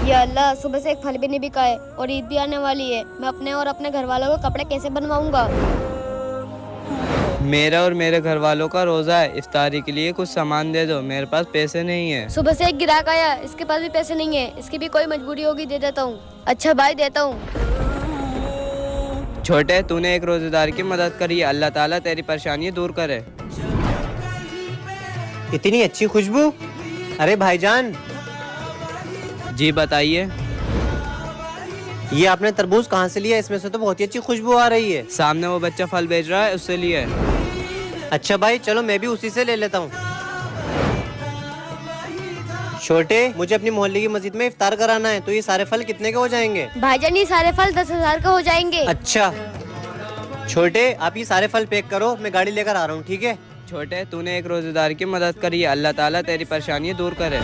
या अल्लाह, सुबह से एक फल भी नहीं बिका है और ईद भी आने वाली है। मैं अपने और अपने घर वालों को कपड़े कैसे बनवाऊंगा? मेरा और मेरे घर वालों का रोजा है, इफ्तारी के लिए कुछ सामान दे दो, मेरे पास पैसे नहीं है। सुबह से एक ग्राहक आया, इसके पास भी पैसे नहीं है। इसकी भी कोई मजबूरी होगी, दे देता हूँ। अच्छा भाई, देता हूँ। छोटे, तूने एक रोजेदार की मदद करी, अल्लाह ताला तेरी परेशानी दूर करे। इतनी अच्छी खुशबू। अरे भाईजान, जी बताइए। ये आपने तरबूज कहाँ से लिया? इसमें से तो बहुत ही अच्छी खुशबू आ रही है। सामने वो बच्चा फल बेच रहा है, उससे लिए है। अच्छा भाई, चलो मैं भी उसी से ले लेता हूँ। छोटे, मुझे अपनी मोहल्ले की मस्जिद में इफ्तार कराना है, तो ये सारे फल कितने के हो जाएंगे? भाईजान, ये सारे फल 10,000 के हो जाएंगे। अच्छा छोटे, आप ये सारे फल पैक करो, मैं गाड़ी लेकर आ रहा हूँ, ठीक है? छोटे, तूने एक रोजेदार की मदद करी, अल्लाह ताला तेरी परेशानी दूर करे।